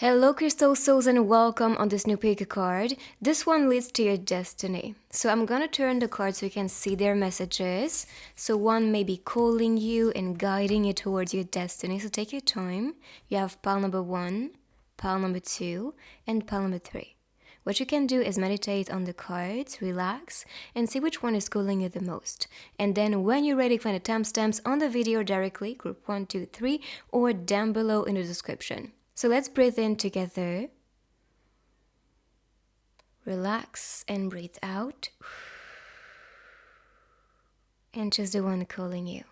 Hello, Crystal Souls, and welcome on this new pick card. This one leads to your destiny. So I'm gonna turn the card so you can see their messages. So one may be calling you and guiding you towards your destiny. So take your time. You have pile number 1, pile number 2, and pile number 3. What you can do is meditate on the cards, relax, and see which one is calling you the most. And then when you're ready, find the timestamps on the video directly, group 1, 2, 3, or down below in the description. So let's breathe in together. Relax and breathe out. And choose the one calling you.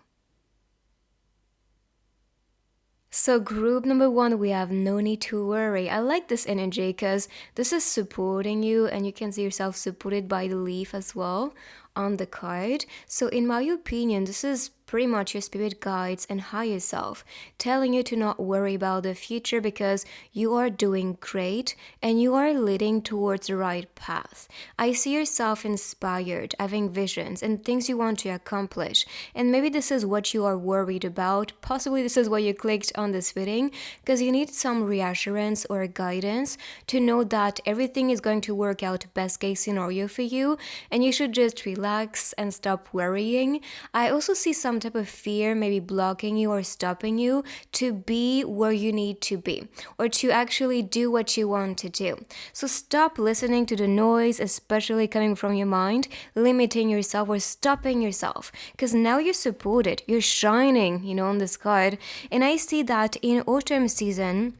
So group number 1, we have no need to worry. I like this energy because this is supporting you and you can see yourself supported by the leaf as well on the card. So in my opinion, this is pretty much your spirit guides and higher self telling you to not worry about the future because you are doing great and you are leading towards the right path. I see yourself inspired, having visions and things you want to accomplish, and maybe this is what you are worried about. Possibly this is why you clicked on this reading, because you need some reassurance or guidance to know that everything is going to work out best case scenario for you and you should just relax and stop worrying. I also see some type of fear maybe blocking you or stopping you to be where you need to be or to actually do what you want to do. So stop listening to the noise, especially coming from your mind, limiting yourself or stopping yourself, because now you're supported, you're shining, on this card. And I see that in autumn season,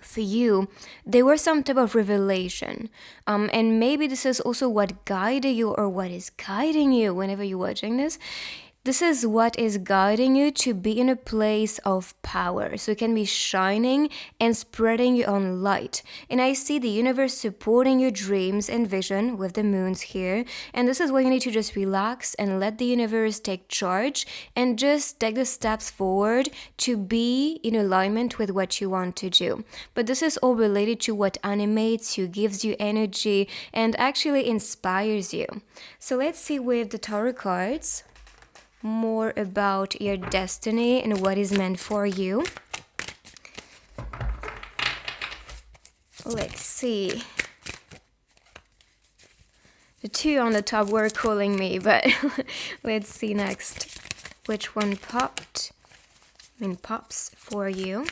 for you, there was some type of revelation. And maybe this is also what guided you or what is guiding you whenever you're watching this. This is what is guiding you to be in a place of power. So it can be shining and spreading your own light. And I see the universe supporting your dreams and vision with the moons here. And this is why you need to just relax and let the universe take charge and just take the steps forward to be in alignment with what you want to do. But this is all related to what animates you, gives you energy, and actually inspires you. So let's see with the tarot cards more about your destiny and what is meant for you. Let's see. The 2 on the top were calling me, but let's see next which one pops for you.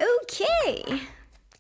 Okay.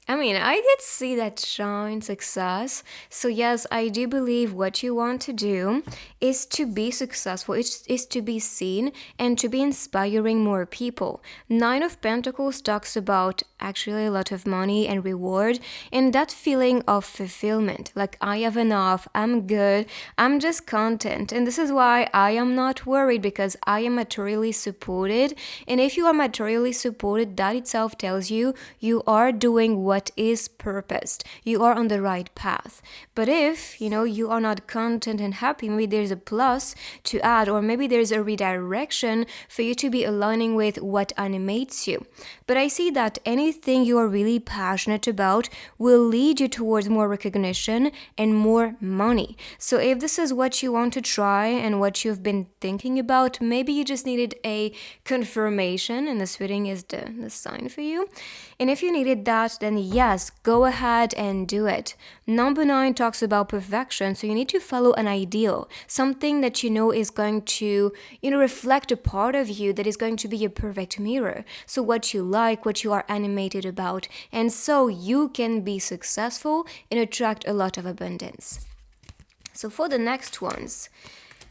I did see that shine success. So yes, I do believe what you want to do is to be successful, is to be seen and to be inspiring more people. 9 of Pentacles talks about actually a lot of money and reward and that feeling of fulfillment. Like I have enough, I'm good, I'm just content. And this is why I am not worried because I am materially supported. And if you are materially supported, that itself tells you you are doing what is purposed. You are on the right path. But if, you are not content and happy, maybe there's a plus to add, or maybe there's a redirection for you to be aligning with what animates you. But I see that anything you are really passionate about will lead you towards more recognition and more money. So if this is what you want to try and what you've been thinking about, maybe you just needed a confirmation and this reading is the sign for you. And if you needed that, then yes, go ahead and do it. Number 9 talks about perfection, so you need to follow an ideal, something that is going to, reflect a part of you that is going to be a perfect mirror. So what you like, what you are animated about, and so you can be successful and attract a lot of abundance. So for the next ones,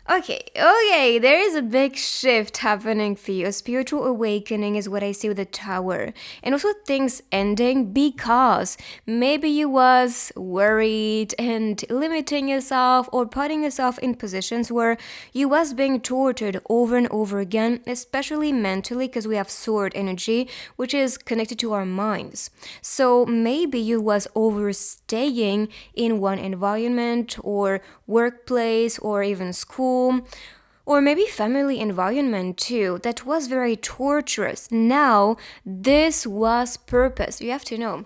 Okay, there is a big shift happening for you. A spiritual awakening is what I see with the Tower. And also things ending because maybe you was worried and limiting yourself or putting yourself in positions where you was being tortured over and over again, especially mentally because we have sword energy, which is connected to our minds. So maybe you was overstaying in one environment or workplace or even school, or maybe family environment too, that was very torturous. Now, this was purpose. You have to know,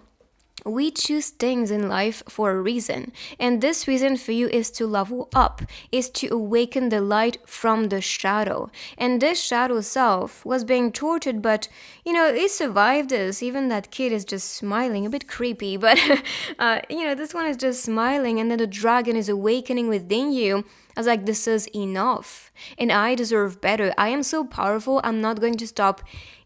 We choose things in life for a reason, and this reason for you is to level up, is to awaken the light from the shadow. And this shadow self was being tortured, but it survived this. Even that kid is just smiling, a bit creepy, but this one is just smiling, and then the dragon is awakening within you. I was like, this is enough. And I deserve better. I am so powerful. I'm not going to stop,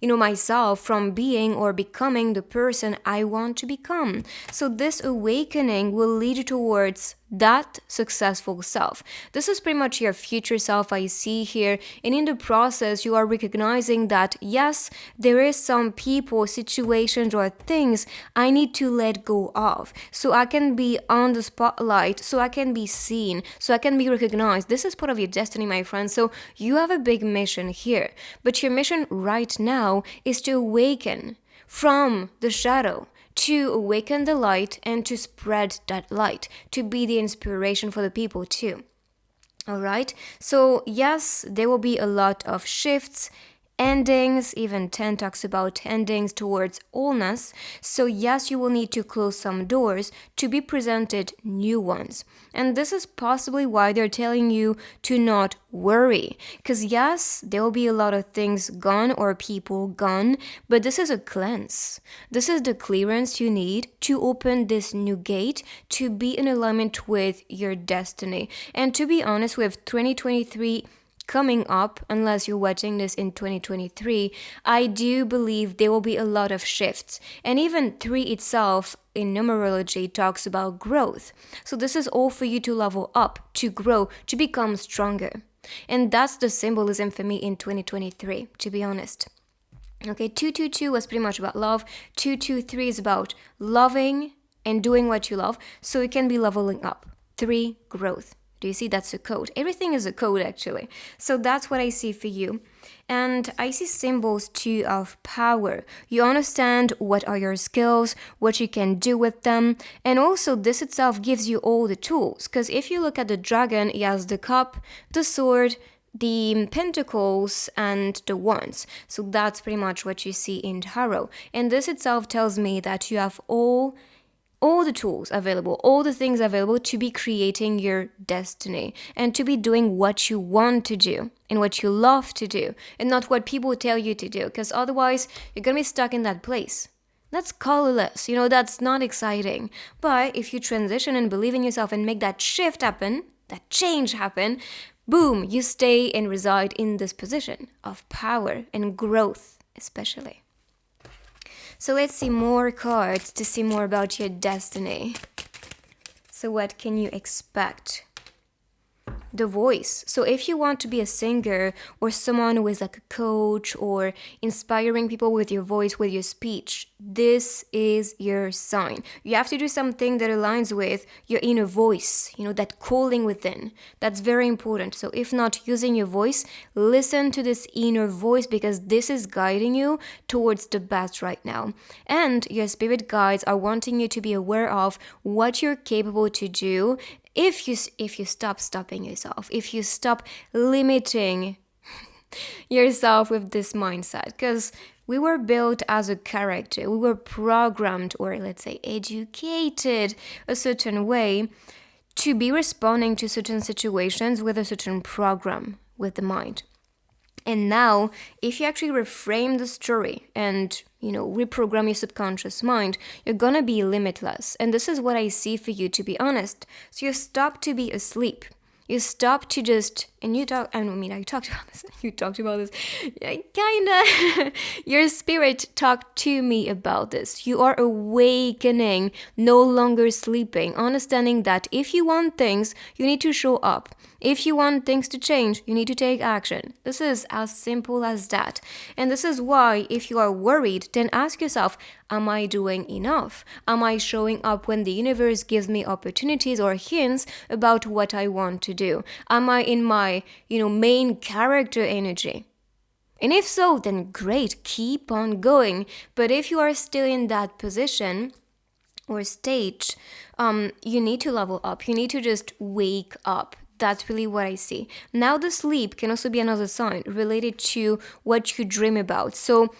myself from being or becoming the person I want to become. So this awakening will lead you towards that successful self. This is pretty much your future self I see here. And in the process, you are recognizing that, yes, there is some people, situations, or things I need to let go of so I can be on the spotlight, so I can be seen, so I can be recognized. This is part of your destiny, my friend. So you have a big mission here. But your mission right now is to awaken from the shadow, to awaken the light and to spread that light, to be the inspiration for the people too. All right. So yes, there will be a lot of shifts, endings. Even 10 talks about endings towards allness. So yes, you will need to close some doors to be presented new ones. And this is possibly why they're telling you to not worry. Because yes, there will be a lot of things gone or people gone, but this is a cleanse. This is the clearance you need to open this new gate, to be in alignment with your destiny. And to be honest, with 2023 coming up, unless you're watching this in 2023, I do believe there will be a lot of shifts. And even 3 itself in numerology talks about growth. So this is all for you to level up, to grow, to become stronger. And that's the symbolism for me in 2023, to be honest. Okay, 222 was pretty much about love. 223 is about loving and doing what you love, so it can be leveling up. 3, growth. Do you see? That's a code. Everything is a code, actually. So that's what I see for you. And I see symbols too of power. You understand what are your skills, what you can do with them. And also this itself gives you all the tools. Because if you look at the dragon, he has the cup, the sword, the pentacles, and the wands. So that's pretty much what you see in tarot. And this itself tells me that you have all the tools available, all the things available to be creating your destiny and to be doing what you want to do and what you love to do and not what people tell you to do, because otherwise you're going to be stuck in that place. That's colorless, that's not exciting. But if you transition and believe in yourself and make that shift happen, that change happen, boom, you stay and reside in this position of power and growth, especially. So let's see more cards to see more about your destiny. So what can you expect? The voice. So if you want to be a singer or someone who is like a coach or inspiring people with your voice, with your speech, this is your sign. You have to do something that aligns with your inner voice, that calling within. That's very important. So if not using your voice, listen to this inner voice, because this is guiding you towards the best right now. And your spirit guides are wanting you to be aware of what you're capable to do. If you stop stopping yourself, if you stop limiting yourself with this mindset, because we were built as a character, we were programmed, or let's say educated a certain way to be responding to certain situations with a certain program with the mind. And now, if you actually reframe the story and, reprogram your subconscious mind, you're gonna be limitless. And this is what I see for you, to be honest. So you stop to be asleep. You stop to just, and I talked about this, you talked about this, kinda, your spirit talked to me about this. You are awakening, no longer sleeping, understanding that if you want things, you need to show up. If you want things to change, you need to take action. This is as simple as that. And this is why, if you are worried, then ask yourself, am I doing enough? Am I showing up when the universe gives me opportunities or hints about what I want to do? Am I in my, main character energy? And if so, then great, keep on going. But if you are still in that position or stage, you need to level up. You need to just wake up. That's really what I see. Now the sleep can also be another sign related to what you dream about. So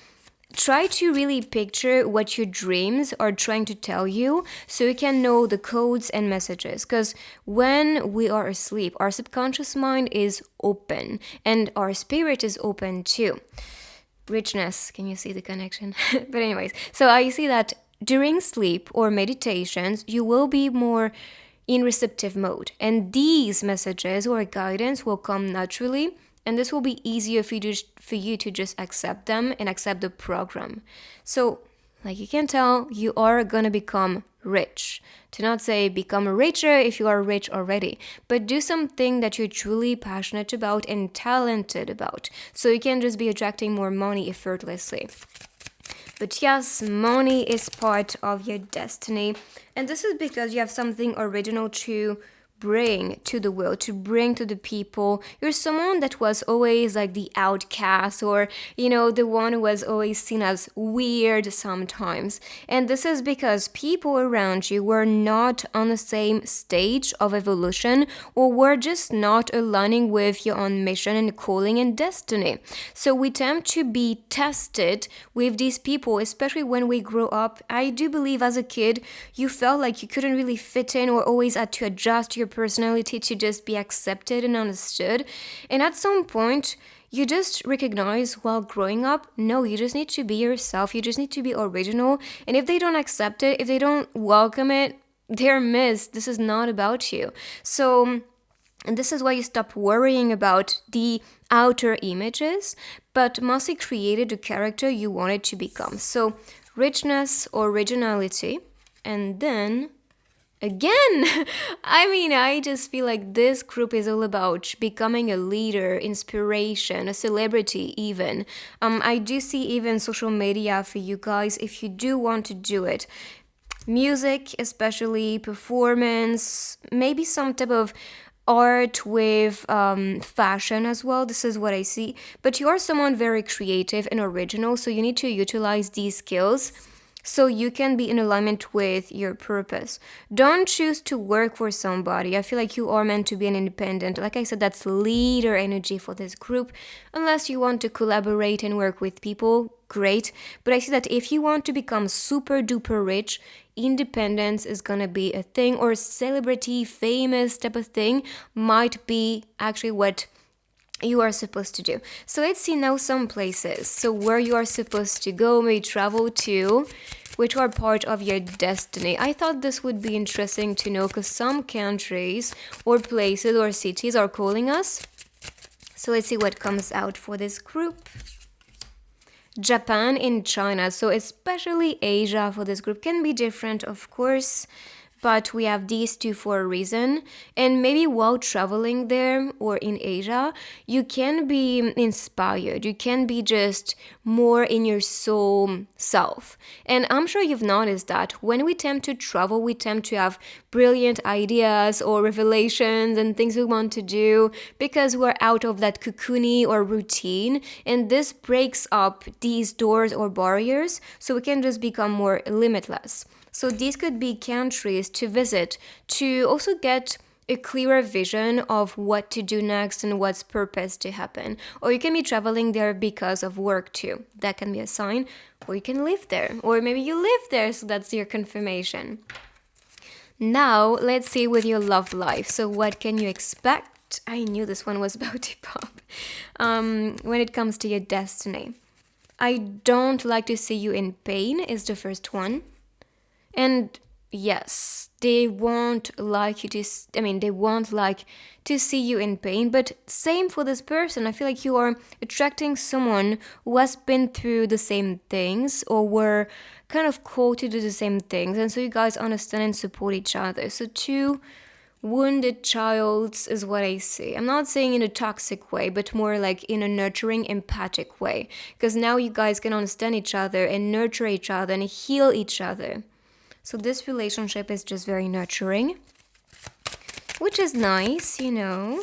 try to really picture what your dreams are trying to tell you so you can know the codes and messages. Because when we are asleep, our subconscious mind is open and our spirit is open too. Richness, can you see the connection? But anyways, so I see that during sleep or meditations, you will be more in receptive mode, and these messages or guidance will come naturally, and this will be easier for you to just accept them and accept the program. So like you can tell, you are gonna become rich. To not say become richer if you are rich already, but do something that you're truly passionate about and talented about, so you can just be attracting more money effortlessly. But yes, money is part of your destiny, and this is because you have something original to bring to the world, to bring to the people. You're someone that was always like the outcast, or the one who was always seen as weird sometimes. And this is because people around you were not on the same stage of evolution, or were just not aligning with your own mission and calling and destiny. So we tend to be tested with these people, especially when we grow up. I do believe as a kid you felt like you couldn't really fit in, or always had to adjust your personality to just be accepted and understood. And at some point, you just recognize while growing up, no, you just need to be yourself. You just need to be original. And if they don't accept it, if they don't welcome it, they're missed. This is not about you. So, and this is why you stop worrying about the outer images, but mostly created the character you wanted to become. So, richness, originality, and then again, I just feel like this group is all about becoming a leader, inspiration, a celebrity even. I do see even social media for you guys if you do want to do it. Music, especially performance, maybe some type of art with fashion as well. This is what I see. But you are someone very creative and original, so you need to utilize these skills so you can be in alignment with your purpose. Don't choose to work for somebody. I feel like you are meant to be an independent. Like I said, that's leader energy for this group. Unless you want to collaborate and work with people, great. But I see that if you want to become super duper rich, independence is gonna be a thing, or celebrity, famous type of thing might be actually what you are supposed to do. So let's see now some places. So where you are supposed to go, maybe travel to, which are part of your destiny. I thought this would be interesting to know because some countries or places or cities are calling us. So let's see what comes out for this group. Japan and China. So especially Asia for this group can be different, of course. But we have these two for a reason. And maybe while traveling there or in Asia, you can be inspired. You can be just more in your soul self. And I'm sure you've noticed that when we tend to travel, we tend to have brilliant ideas or revelations and things we want to do because we're out of that cocoony or routine. And this breaks up these doors or barriers so we can just become more limitless. So these could be countries to visit to also get a clearer vision of what to do next and what's purpose to happen. Or you can be traveling there because of work too. That can be a sign. Or you can live there. Or maybe you live there, so that's your confirmation. Now, let's see with your love life. So what can you expect? I knew this one was about to pop. When it comes to your destiny. I don't like to see you in pain is the first one. And yes, they won't like you to, they won't like to see you in pain, but same for this person. I feel like you are attracting someone who has been through the same things or were kind of called to do the same things. And so you guys understand and support each other. So two wounded childs is what I see. I'm not saying in a toxic way, but more like in a nurturing, empathic way. Because now you guys can understand each other and nurture each other and heal each other. So this relationship is just very nurturing, which is nice, So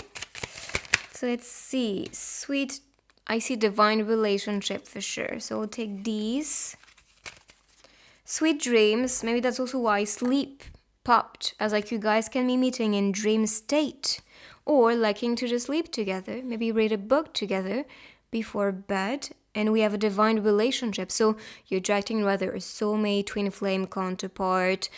let's see. Sweet, I see divine relationship for sure. So we'll take these. Sweet dreams, maybe that's also why sleep popped, as like you guys can be meeting in dream state or liking to just sleep together, maybe read a book together before bed. and we have a divine relationship. So you're attracting rather a soulmate, twin flame counterpart,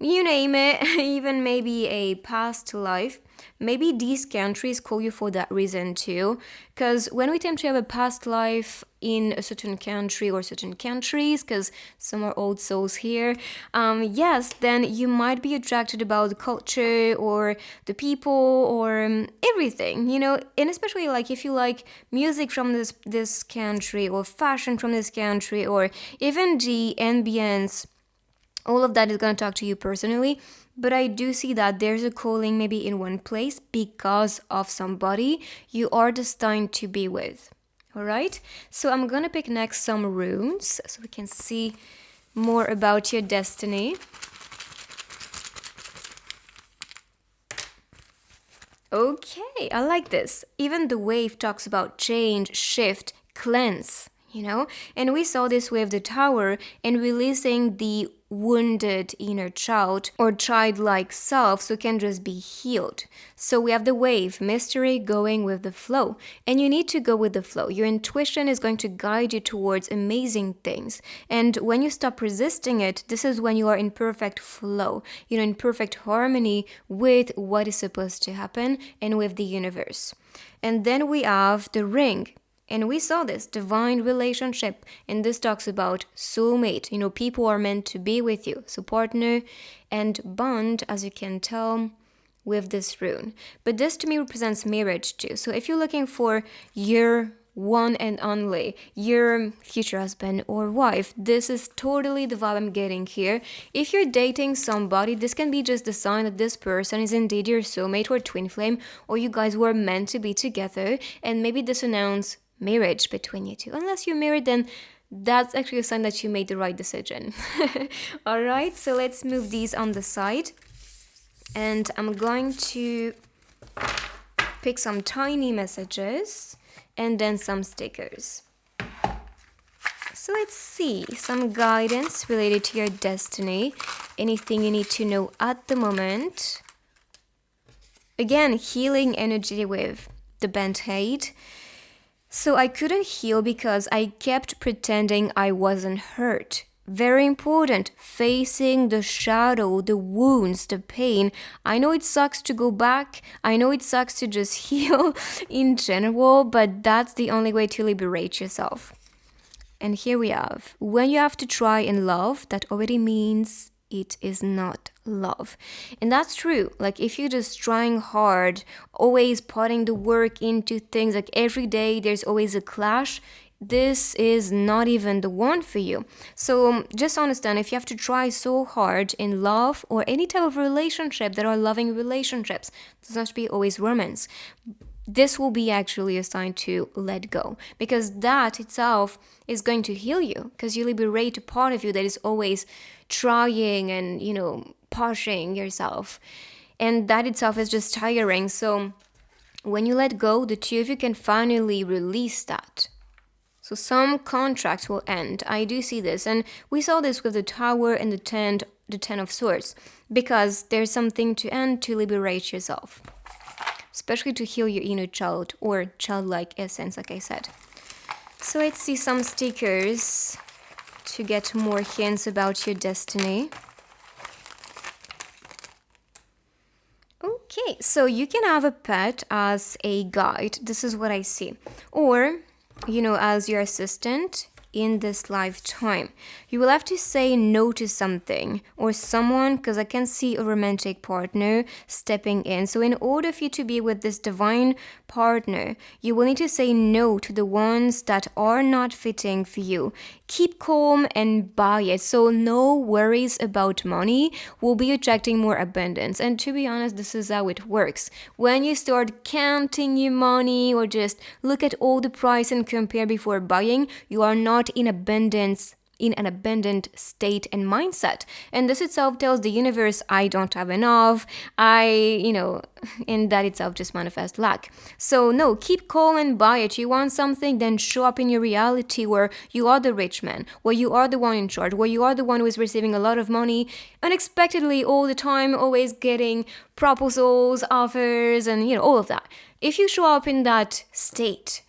you name it, even maybe a past life. Maybe these countries call you for that reason too, because when we tend to have a past life in a certain country or certain countries, because some are old souls here, yes, then you might be attracted about the culture or the people or everything, and especially like if you like music from this country or fashion from this country or even the ambience, all of that is going to talk to you personally. But I do see that there's a calling maybe in one place because of somebody you are destined to be with. All right? So I'm going to pick next some runes so we can see more about your destiny. Okay, I like this. Even the wave talks about change, shift, cleanse. And we saw this with the tower and releasing the wounded inner child or childlike self so it can just be healed. So we have the wave, mystery, going with the flow. And you need to go with the flow. Your intuition is going to guide you towards amazing things. And when you stop resisting it, this is when you are in perfect flow, in perfect harmony with what is supposed to happen and with the universe. And then we have the ring. And we saw this divine relationship, and this talks about soulmate. People are meant to be with you. So partner and bond, as you can tell, with this rune. But this to me represents marriage too. So if you're looking for your one and only, your future husband or wife, this is totally the vibe I'm getting here. If you're dating somebody, this can be just the sign that this person is indeed your soulmate or twin flame, or you guys were meant to be together, and maybe this announces marriage between you two. Unless you're married, then that's actually a sign that you made the right decision. All right, so let's move these on the side, and I'm going to pick some tiny messages and then some stickers. So let's see some guidance related to your destiny, anything you need to know at the moment. Again, healing energy with the band-aid. So I couldn't heal because I kept pretending I wasn't hurt. Very important, facing the shadow, the wounds, the pain. I know it sucks to go back. I know it sucks to just heal in general, but that's the only way to liberate yourself. And here we have, when you have to try and love, that already means it is not love. And that's true. Like if you're just trying hard, always putting the work into things, like every day there's always a clash, this is not even the one for you. So just understand, if you have to try so hard in love or any type of relationship that are loving relationships, it doesn't have to be always romance, this will be actually a sign to let go, because that itself is going to heal you, because you liberate a part of you that is always trying and, pushing yourself. And that itself is just tiring. So when you let go, the two of you can finally release that. So some contracts will end. I do see this. And we saw this with the Tower and the Ten of Swords, because there's something to end to liberate yourself, especially to heal your inner child or childlike essence, like I said. So let's see some stickers to get more hints about your destiny. Okay, so you can have a pet as a guide. This is what I see. Or, as your assistant in this lifetime. You will have to say no to something or someone, because I can see a romantic partner stepping in. So in order for you to be with this divine partner, you will need to say no to the ones that are not fitting for you. Keep calm and buy it. So no worries about money will be attracting more abundance. And to be honest, this is how it works. When you start counting your money or just look at all the price and compare before buying, you are not in an abundant state and mindset. And this itself tells the universe, I don't have enough. and that itself just manifests lack. So no, keep calm and buy it. You want something, then show up in your reality where you are the rich man, where you are the one in charge, where you are the one who is receiving a lot of money unexpectedly all the time, always getting proposals, offers, and all of that. If you show up in that state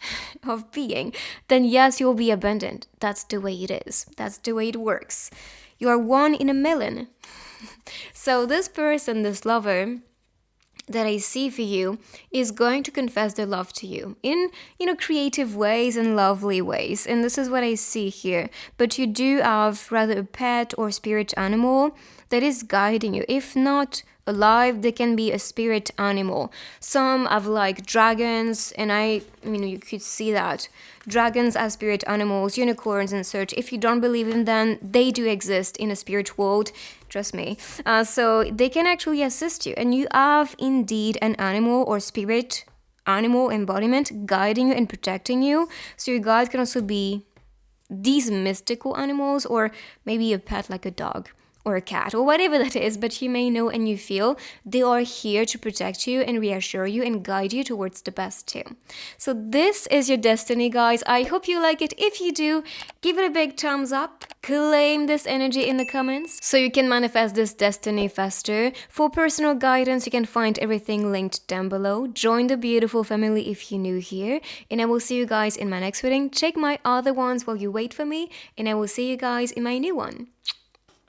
of being, then yes, you'll be abundant. That's the way it is. That's the way it works. You are one in a million. So this person, this lover that I see for you is going to confess their love to you in, creative ways and lovely ways. And this is what I see here. But you do have rather a pet or spirit animal that is guiding you. If not alive, they can be a spirit animal. Some have like dragons, and you could see that. Dragons as spirit animals, unicorns and such. If you don't believe in them, they do exist in a spirit world. Trust me. So they can actually assist you. And you have indeed an animal or spirit animal embodiment guiding you and protecting you. So your guide can also be these mystical animals, or maybe a pet like a dog or a cat or whatever that is, but you may know and you feel they are here to protect you and reassure you and guide you towards the best too. So this is your destiny, guys. I hope you like it. If you do, give it a big thumbs up. Claim this energy in the comments so you can manifest this destiny faster. For personal guidance, you can find everything linked down below. Join the beautiful family if you're new here, and I will see you guys in my next reading. Check my other ones while you wait for me, and I will see you guys in my new one.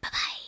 Bye-bye.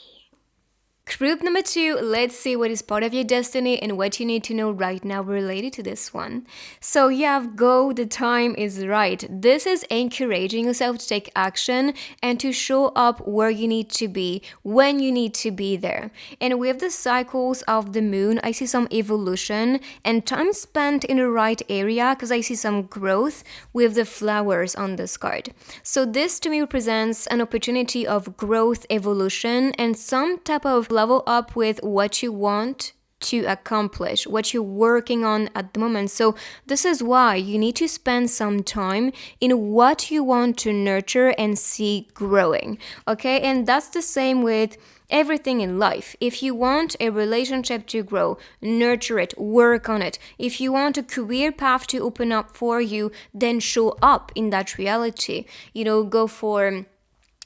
Group number 2, let's see what is part of your destiny and what you need to know right now related to this one. So you have go, the time is right. This is encouraging yourself to take action and to show up where you need to be, when you need to be there. And with the cycles of the moon, I see some evolution and time spent in the right area, because I see some growth with the flowers on this card. So this to me represents an opportunity of growth, evolution, and some type of level up with what you want to accomplish, what you're working on at the moment. So this is why you need to spend some time in what you want to nurture and see growing. Okay, and that's the same with everything in life. If you want a relationship to grow, nurture it, work on it. If you want a career path to open up for you, then show up in that reality. Go for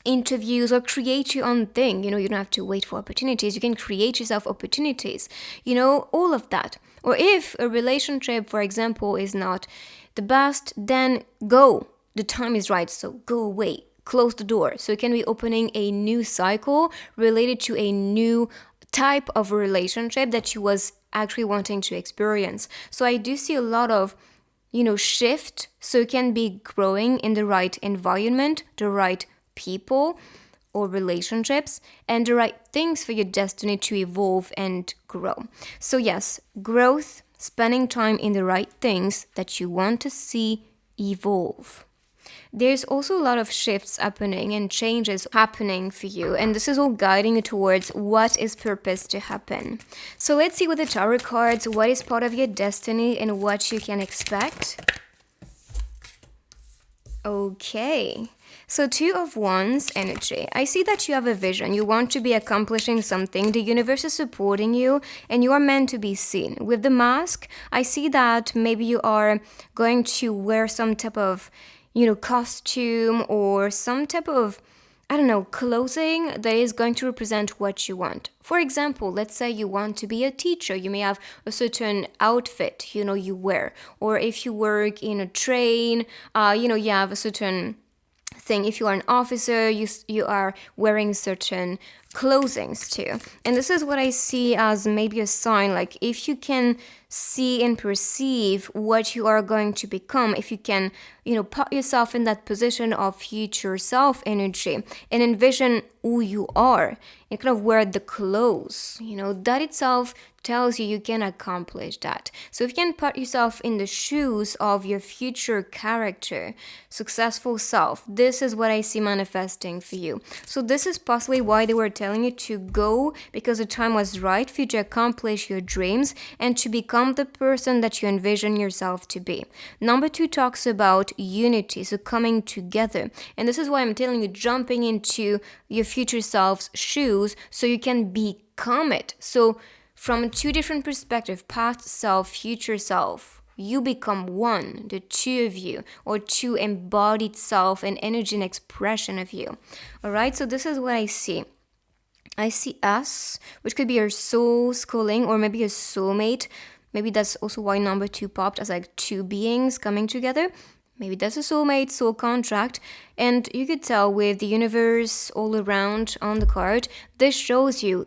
interviews or create your own thing. You don't have to wait for opportunities. You can create yourself opportunities, all of that. Or if a relationship, for example, is not the best, then go. The time is right, so go away. Close the door. So you can be opening a new cycle related to a new type of relationship that you was actually wanting to experience. So I do see a lot of shift, so you can be growing in the right environment, the right people or relationships, and the right things for your destiny to evolve and grow. So yes, growth, spending time in the right things that you want to see evolve. There's also a lot of shifts happening and changes happening for you, and this is all guiding you towards what is purpose to happen. So let's see with the tarot cards what is part of your destiny and what you can expect. Okay. So 2 of Wands energy. I see that you have a vision. You want to be accomplishing something. The universe is supporting you and you are meant to be seen. With the mask, I see that maybe you are going to wear some type of, costume or some type of, clothing that is going to represent what you want. For example, let's say you want to be a teacher. You may have a certain outfit, you wear. Or if you work in a train, you have a certain thing. If you are an officer, you are wearing certain clothings too. And this is what I see as maybe a sign, like if you can see and perceive what you are going to become, if you can, put yourself in that position of future self energy and envision who you are and kind of wear the clothes, that itself tells you can accomplish that. So if you can put yourself in the shoes of your future character, successful self, this is what I see manifesting for you. So this is possibly why they were telling you to go, because the time was right for you to accomplish your dreams and to become the person that you envision yourself to be. Number 2 talks about unity, so coming together. And this is why I'm telling you, jumping into your future self's shoes so you can become it. So from two different perspectives, past self, future self. You become one, the two of you, or two embodied self and energy and expression of you. All right, so this is what I see. I see us, which could be your soul's calling or maybe a soulmate. Maybe that's also why number 2 popped as like two beings coming together. Maybe that's a soulmate, soul contract. And you could tell with the universe all around on the card, this shows you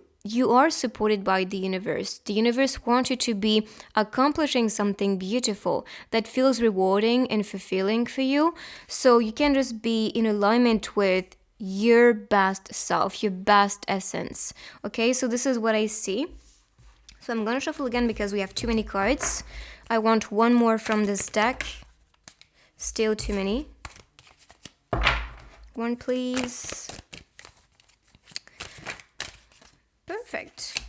are supported by the universe. The universe wants you to be accomplishing something beautiful that feels rewarding and fulfilling for you. So you can just be in alignment with your best self, your best essence. Okay, so this is what I see. So I'm gonna shuffle again because we have too many cards. I want one more from this deck. Still too many. One, please. Perfect.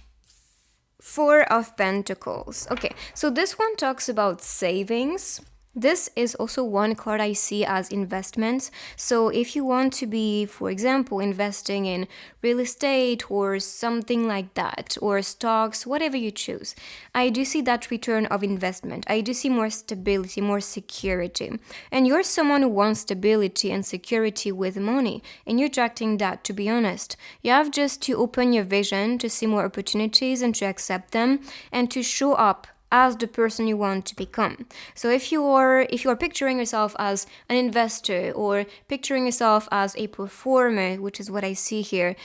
4 of Pentacles. Okay, so this one talks about savings. This is also one card I see as investments. So if you want to be, for example, investing in real estate or something like that, or stocks, whatever you choose, I do see that return of investment. I do see more stability, more security. And you're someone who wants stability and security with money, and you're attracting that, to be honest. You have just to open your vision to see more opportunities and to accept them and to show up as the person you want to become. So if you are picturing yourself as an investor or picturing yourself as a performer, which is what I see here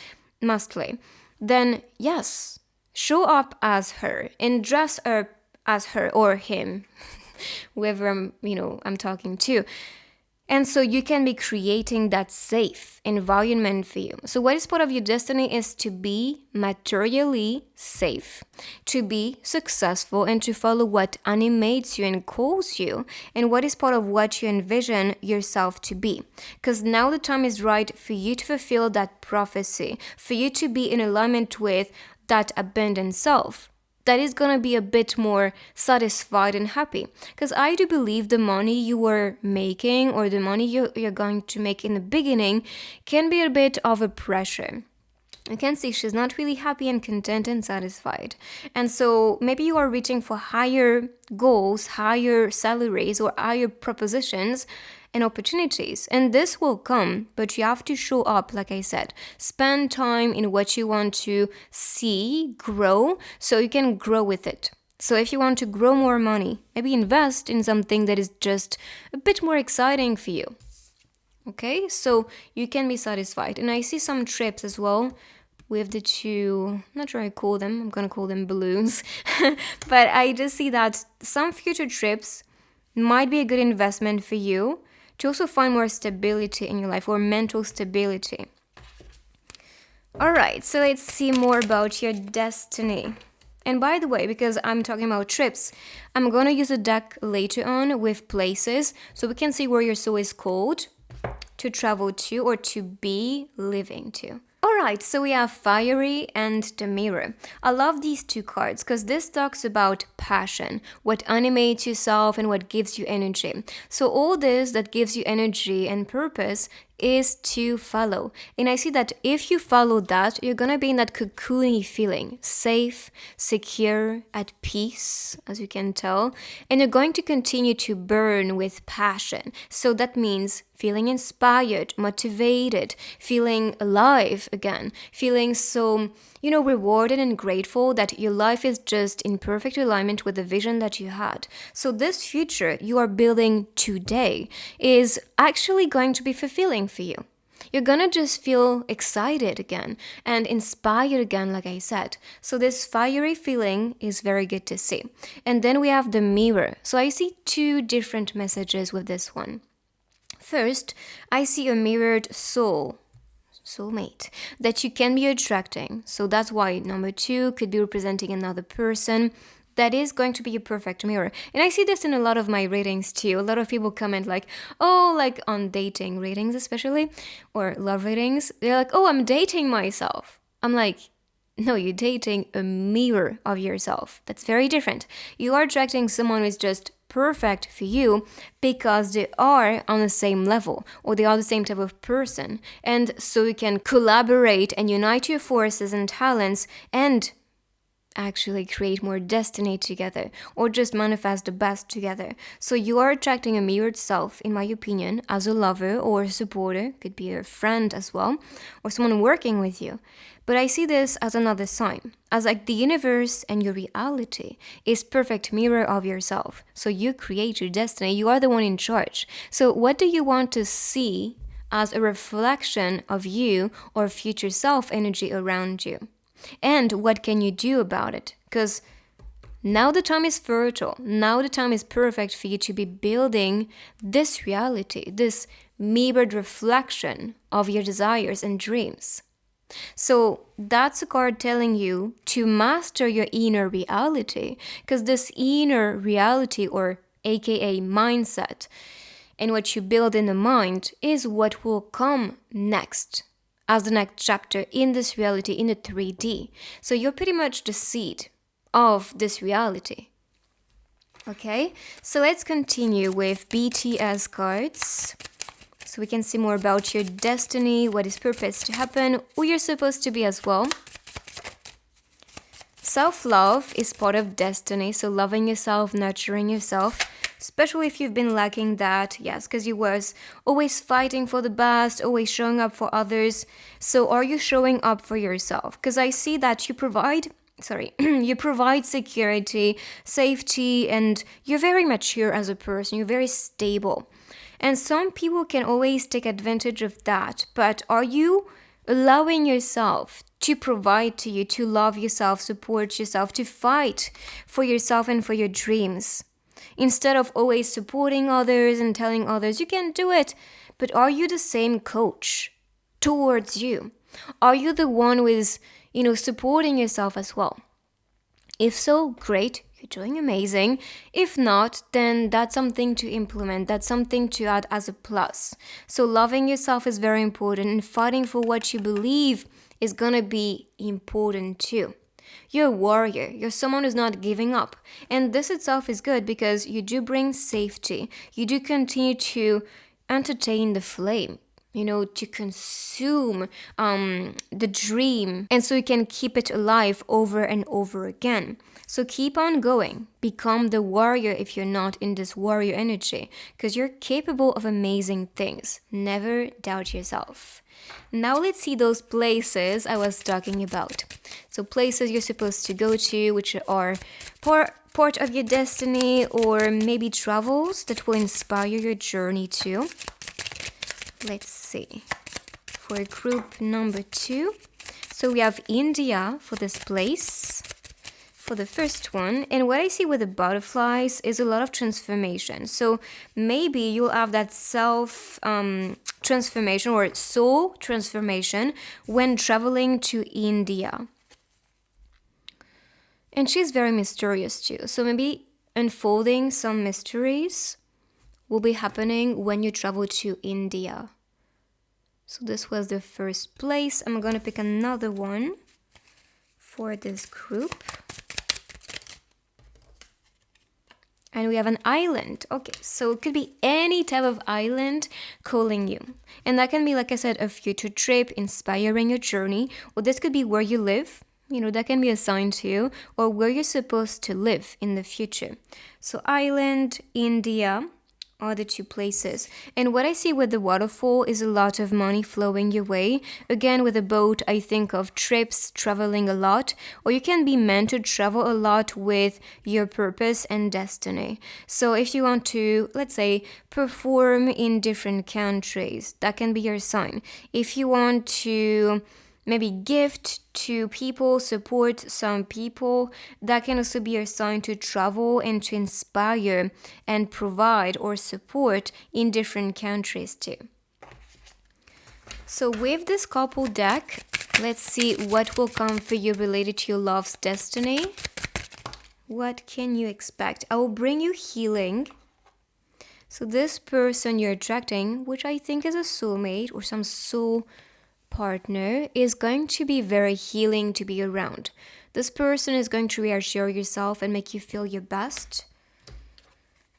mostly, then yes, show up as her and dress up as her or him, whoever I'm talking to. And so you can be creating that safe environment for you. So what is part of your destiny is to be materially safe, to be successful, and to follow what animates you and calls you, and what is part of what you envision yourself to be. Because now the time is right for you to fulfill that prophecy, for you to be in alignment with that abundant self that is going to be a bit more satisfied and happy. Because I do believe the money you are making or the money you're going to make in the beginning can be a bit of a pressure. You can see she's not really happy and content and satisfied. And so maybe you are reaching for higher goals, higher salaries, or higher propositions and opportunities. And this will come, but you have to show up, like I said. Spend time in what you want to see grow so you can grow with it. So if you want to grow more money, maybe invest in something that is just a bit more exciting for you. Okay, so you can be satisfied. And I see some trips as well with the two, not sure I call them, I'm gonna call them balloons. But I just see that some future trips might be a good investment for you to also find more stability in your life or mental stability. All right, so let's see more about your destiny. And by the way, because I'm talking about trips, I'm gonna use a deck later on with places so we can see where your soul is called to travel to or to be living to. Alright, so we have Fiery and the Mirror. I love these two cards because this talks about passion, what animates yourself and what gives you energy. So all this that gives you energy and purpose is to follow. And I see that if you follow that, you're gonna be in that cocoony feeling, safe, secure, at peace, as you can tell. And you're going to continue to burn with passion. So that means feeling inspired, motivated, feeling alive again, feeling so, rewarded and grateful that your life is just in perfect alignment with the vision that you had. So this future you are building today is actually going to be fulfilling for you. You're gonna just feel excited again and inspired again, like I said. So this fiery feeling is very good to see. And then we have the Mirror. So I see two different messages with this one. First, I see a mirrored soulmate that you can be attracting. So that's why number 2 could be representing another person that is going to be a perfect mirror. And I see this in a lot of my readings too. A lot of people comment like on dating readings especially, or love readings. They're like, I'm dating myself. I'm like, no, you're dating a mirror of yourself. That's very different. You are attracting someone who is just perfect for you because they are on the same level or they are the same type of person. And so you can collaborate and unite your forces and talents and actually create more destiny together or just manifest the best together. So you are attracting a mirrored self, in my opinion, as a lover or a supporter, could be a friend as well, or someone working with you. But I see this as another sign, as like the universe and your reality is perfect mirror of yourself. So you create your destiny, you are the one in charge. So what do you want to see as a reflection of you or future self energy around you? And what can you do about it? Because now the time is fertile. Now the time is perfect for you to be building this reality, this mirrored reflection of your desires and dreams. So that's a card telling you to master your inner reality, because this inner reality, or aka mindset, and what you build in the mind is what will come next as the next chapter in this reality in the 3D. So you're pretty much the seed of this reality. Okay, so let's continue with BTS cards. So we can see more about your destiny, what is purpose to happen, who you're supposed to be as well. Self-love is part of destiny, so loving yourself, nurturing yourself, especially if you've been lacking that, yes, because you was always fighting for the best, always showing up for others. So are you showing up for yourself? Because I see that you provide security, safety, and you're very mature as a person, you're very stable. And some people can always take advantage of that, but are you allowing yourself to provide to you, to love yourself, support yourself, to fight for yourself and for your dreams? Instead of always supporting others and telling others you can do it, but are you the same coach towards you? Are you the one who is, supporting yourself as well? If so, great, you're doing amazing. If not, then that's something to implement. That's something to add as a plus. So loving yourself is very important, and fighting for what you believe is gonna be important too. You're a warrior. You're someone who's not giving up. And this itself is good because you do bring safety. You do continue to entertain the flame, to consume the dream. And so you can keep it alive over and over again. So keep on going. Become the warrior if you're not in this warrior energy, because you're capable of amazing things. Never doubt yourself. Now let's see those places I was talking about. So places you're supposed to go to, which are part of your destiny, or maybe travels that will inspire your journey too. Let's see. For group number 2, so we have India for this place, for the first one. And what I see with the butterflies is a lot of transformation. So maybe you'll have that self transformation or soul transformation when traveling to India. And she's very mysterious too. So maybe unfolding some mysteries will be happening when you travel to India. So this was the first place. I'm going to pick another one for this group. And we have an island. Okay, so it could be any type of island calling you. And that can be, like I said, a future trip inspiring your journey. Or this could be where you live. That can be a sign to you. Or where you're supposed to live in the future. So island, India are the 2 places. And what I see with the waterfall is a lot of money flowing your way. Again, with a boat, I think of trips, traveling a lot, or you can be meant to travel a lot with your purpose and destiny. So if you want to, let's say, perform in different countries, that can be your sign. If you want to maybe gift to people, support some people, that can also be your sign to travel and to inspire and provide or support in different countries too. So with this couple deck, let's see what will come for you related to your love's destiny. What can you expect? I will bring you healing. So this person you're attracting, which I think is a soulmate or some soul partner, is going to be very healing to be around. This person is going to reassure yourself and make you feel your best.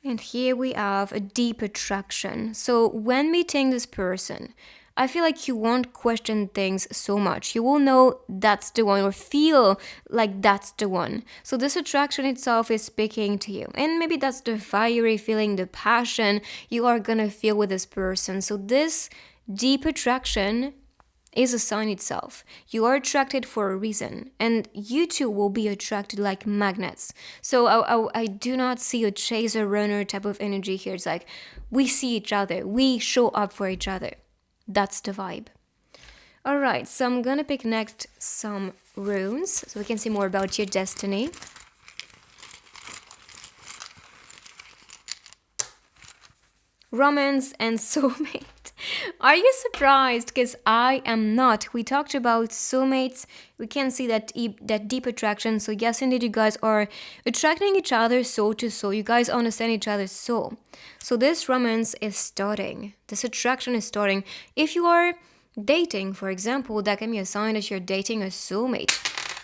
And here we have a deep attraction. So when meeting this person, I feel like you won't question things so much. You will know that's the one or feel like that's the one. So this attraction itself is speaking to you. And maybe that's the fiery feeling, the passion you are gonna feel with this person. So this deep attraction is a sign itself. You are attracted for a reason, and you two will be attracted like magnets. So I do not see a chaser runner type of energy here. It's like we see each other, we show up for each other. That's the vibe. All right, so I'm gonna pick next some runes so we can see more about your destiny. Romance and soulmate. Are you surprised? Because I am not. We talked about soulmates. We can see that deep attraction. So yes, indeed, you guys are attracting each other soul to soul. You guys understand each other's soul. So this romance is starting. This attraction is starting. If you are dating, for example, that can be a sign that you're dating a soulmate.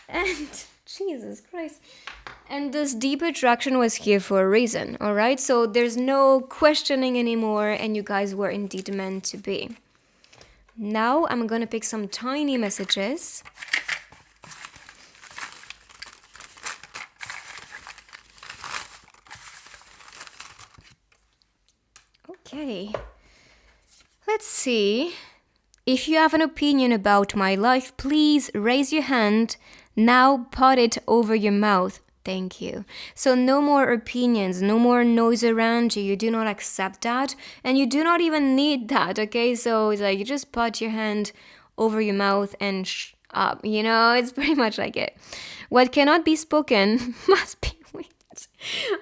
And Jesus Christ. And this deep attraction was here for a reason, all right? So there's no questioning anymore, and you guys were indeed meant to be. Now I'm gonna pick some tiny messages. Okay. Let's see. If you have an opinion about my life, please raise your hand. Now put it over your mouth. Thank you. So no more opinions, no more noise around you. You do not accept that, and you do not even need that, okay? So it's like you just put your hand over your mouth and up. It's pretty much like it. What cannot be spoken must be wait.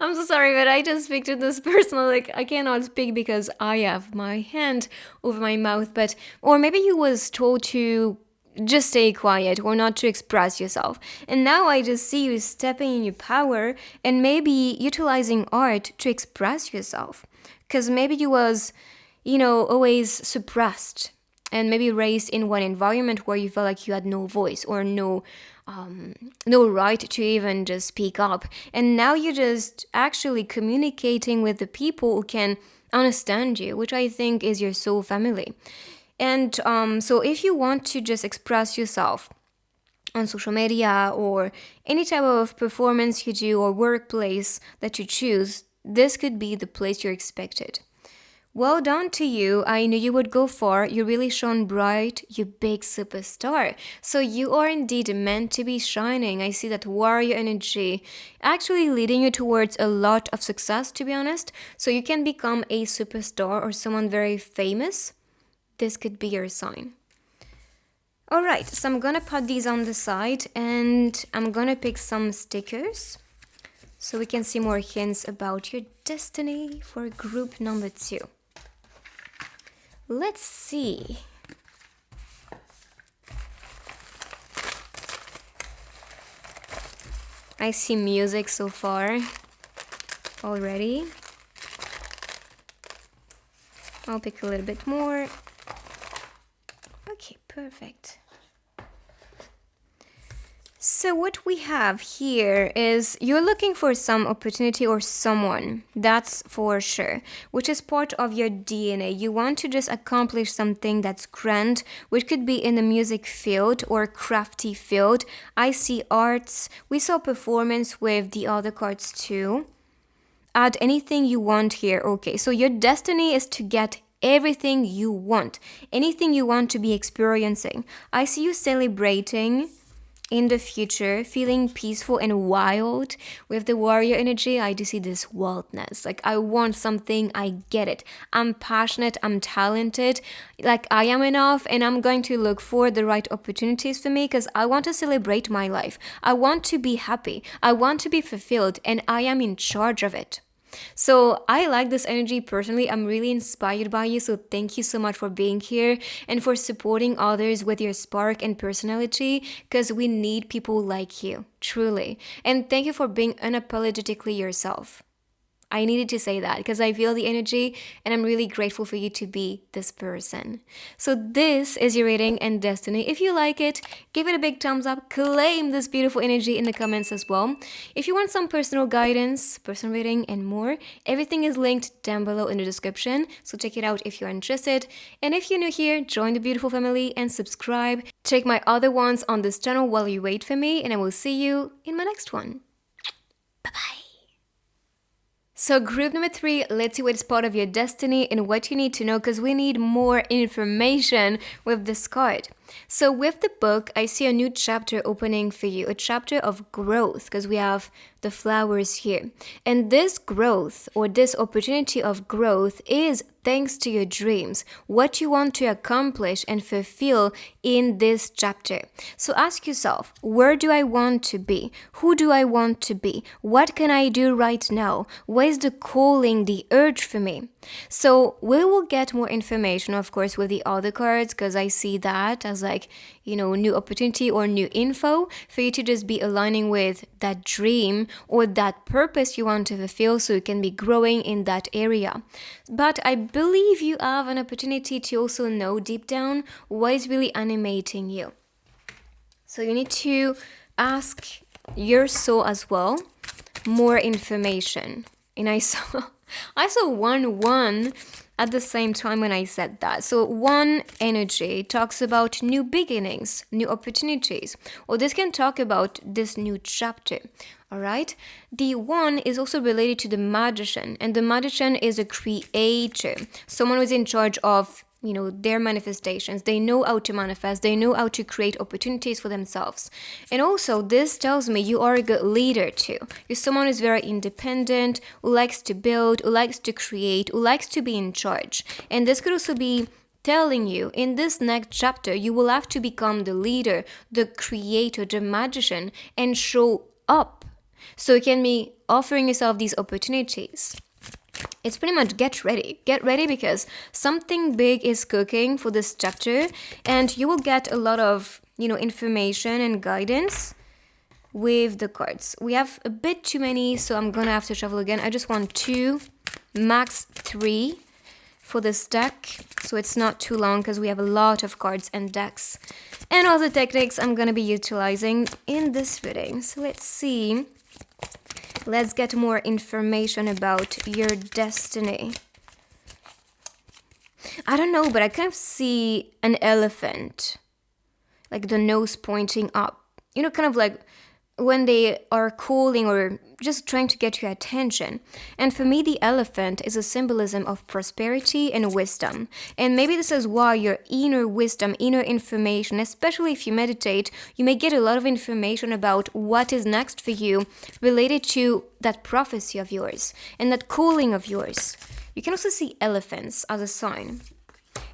I'm so sorry, but I just speak to this person like I cannot speak because I have my hand over my mouth. But or maybe you was told to just stay quiet or not to express yourself. And now I just see you stepping in your power and maybe utilizing art to express yourself. Because maybe you was, always suppressed and maybe raised in one environment where you felt like you had no voice or no right to even just speak up. And now you're just actually communicating with the people who can understand you, which I think is your soul family. And so if you want to just express yourself on social media or any type of performance you do or workplace that you choose, this could be the place you're expected. Well done to you. I knew you would go far. You really shone bright, you big superstar. So you are indeed meant to be shining. I see that warrior energy actually leading you towards a lot of success, to be honest. So you can become a superstar or someone very famous. This could be your sign. All right, so I'm gonna put these on the side and I'm gonna pick some stickers so we can see more hints about your destiny for group number 2. Let's see. I see music so far already. I'll pick a little bit more. Okay, perfect. So what we have here is you're looking for some opportunity or someone, that's for sure, which is part of your DNA. You want to just accomplish something that's grand, which could be in the music field or crafty field. I see arts. We saw performance with the other cards too. Add anything you want here. Okay, so your destiny is to get everything you want, anything you want to be experiencing. I see you celebrating in the future, feeling peaceful and wild. With the warrior energy, I do see this wildness. Like, I want something, I get it. I'm passionate, I'm talented, like I am enough, and I'm going to look for the right opportunities for me because I want to celebrate my life. I want to be happy. I want to be fulfilled, and I am in charge of it. So I like this energy personally. I'm really inspired by you. So thank you so much for being here and for supporting others with your spark and personality, because we need people like you, truly. And thank you for being unapologetically yourself. I needed to say that because I feel the energy and I'm really grateful for you to be this person. So this is your reading and destiny. If you like it, give it a big thumbs up. Claim this beautiful energy in the comments as well. If you want some personal guidance, personal reading and more, everything is linked down below in the description. So check it out if you're interested. And if you're new here, join the beautiful family and subscribe. Check my other ones on this channel while you wait for me, and I will see you in my next one. Bye-bye. So group number 3, let's see what's part of your destiny and what you need to know, because we need more information with this card. So with the book, I see a new chapter opening for you, a chapter of growth, because we have the flowers here. And this growth or this opportunity of growth is thanks to your dreams, what you want to accomplish and fulfill in this chapter. So ask yourself, where do I want to be? Who do I want to be? What can I do right now? What is the calling, the urge for me? So we will get more information, of course, with the other cards, because I see that as like, new opportunity or new info for you to just be aligning with that dream or that purpose you want to fulfill, so you can be growing in that area. But I believe you have an opportunity to also know deep down what is really animating you. So you need to ask your soul as well more information. And I saw 1-1 at the same time when I said that. So 1 energy talks about new beginnings, new opportunities, or this can talk about this new chapter. All right. The 1 is also related to the magician, and the magician is a creator, someone who's in charge of their manifestations. They know how to manifest. They know how to create opportunities for themselves. And also, this tells me you are a good leader too. You're someone who's very independent, who likes to build, who likes to create, who likes to be in charge. And this could also be telling you in this next chapter, you will have to become the leader, the creator, the magician, and show up. So you can be offering yourself these opportunities. It's pretty much get ready because something big is cooking for this chapter, and you will get a lot of information and guidance with the cards. We have a bit too many, so I'm gonna have to shuffle again. I just want 2, max 3 for this deck, so it's not too long because we have a lot of cards and decks and all the techniques I'm gonna be utilizing in this reading. So let's see. Let's get more information about your destiny. I don't know, but I kind of see an elephant, like the nose pointing up. Kind of like when they are calling or just trying to get your attention. And for me, the elephant is a symbolism of prosperity and wisdom. And maybe this is why your inner wisdom, inner information, especially if you meditate, you may get a lot of information about what is next for you related to that prophecy of yours and that calling of yours. You can also see elephants as a sign.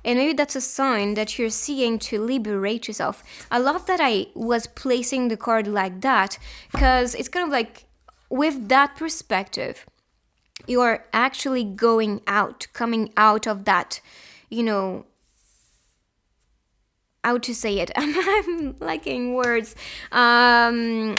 And maybe that's a sign that you're seeing to liberate yourself. I love that I was placing the card like that, because it's kind of like with that perspective, you're actually coming out of that, how to say it? I'm lacking words. I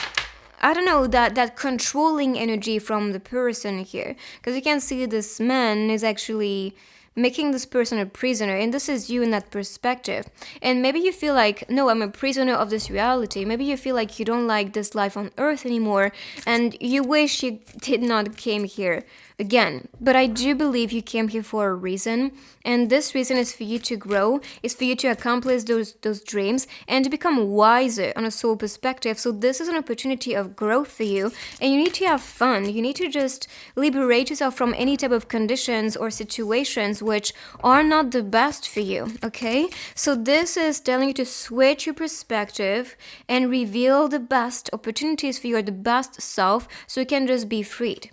don't know, that controlling energy from the person here. Because you can see this man is actually making this person a prisoner, and this is you in that perspective. And maybe you feel like, no, I'm a prisoner of this reality. Maybe you feel like you don't like this life on earth anymore, and you wish you did not came here again. But I do believe you came here for a reason, and this reason is for you to grow, is for you to accomplish those dreams and to become wiser on a soul perspective. So this is an opportunity of growth for you, and you need to have fun. You need to just liberate yourself from any type of conditions or situations which are not the best for you, okay? So this is telling you to switch your perspective and reveal the best opportunities for your the best self, so you can just be freed.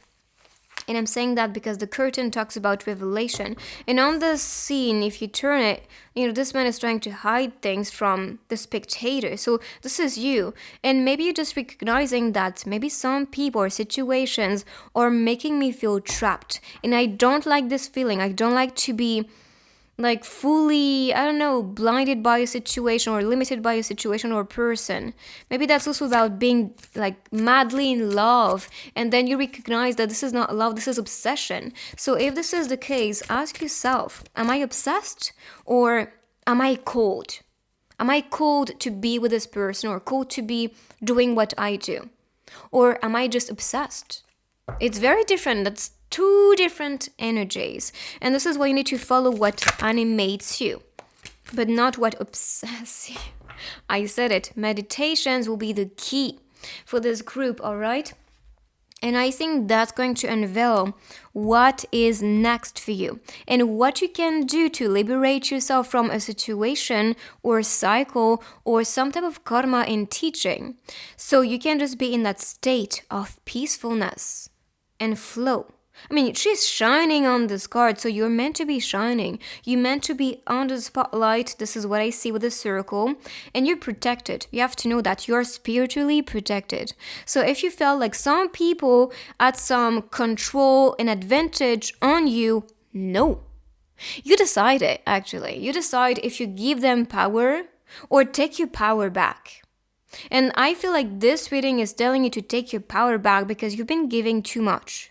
And I'm saying that because the curtain talks about revelation. And on the scene, if you turn it, this man is trying to hide things from the spectator. So this is you. And maybe you're just recognizing that maybe some people or situations are making me feel trapped. And I don't like this feeling. I don't like to be like fully, I don't know, blinded by a situation or limited by a situation or person. Maybe that's also about being like madly in love, and then you recognize that this is not love, this is obsession. So if this is the case, ask yourself, am I obsessed or am I cold? Am I cold to be with this person or cold to be doing what I do? Or am I just obsessed? It's very different. That's two different energies. And this is why you need to follow what animates you, but not what obsesses you. I said it. Meditations will be the key for this group, all right? And I think that's going to unveil what is next for you and what you can do to liberate yourself from a situation or cycle or some type of karma in teaching. So you can just be in that state of peacefulness and flow. I mean, she's shining on this card, so you're meant to be shining. You're meant to be under the spotlight. This is what I see with the circle. And you're protected. You have to know that you're spiritually protected. So if you felt like some people had some control and advantage on you, no. You decide it, actually. You decide if you give them power or take your power back. And I feel like this reading is telling you to take your power back because you've been giving too much.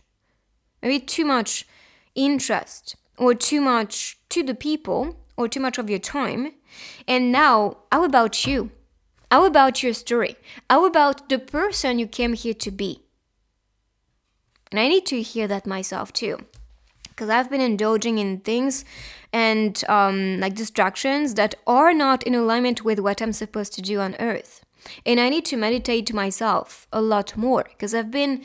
Maybe too much interest or too much to the people or too much of your time. And now, how about you? How about your story? How about the person you came here to be? And I need to hear that myself too. Because I've been indulging in things and like distractions that are not in alignment with what I'm supposed to do on earth. And I need to meditate to myself a lot more because I've been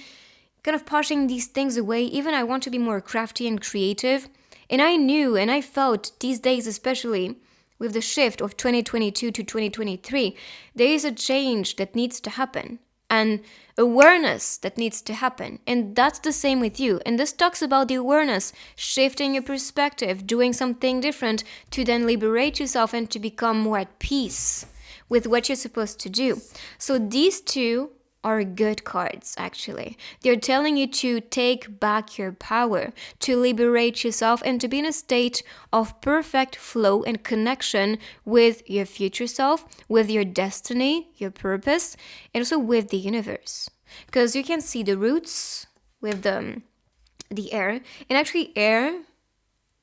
kind of pushing these things away. Even I want to be more crafty and creative. And I knew and I felt these days, especially with the shift of 2022 to 2023, there is a change that needs to happen and awareness that needs to happen. And that's the same with you. And this talks about the awareness, shifting your perspective, doing something different to then liberate yourself and to become more at peace with what you're supposed to do. So these two are good cards, actually. They're telling you to take back your power, to liberate yourself, and to be in a state of perfect flow and connection with your future self, with your destiny, your purpose, and also with the universe. Because you can see the roots with the air, and actually air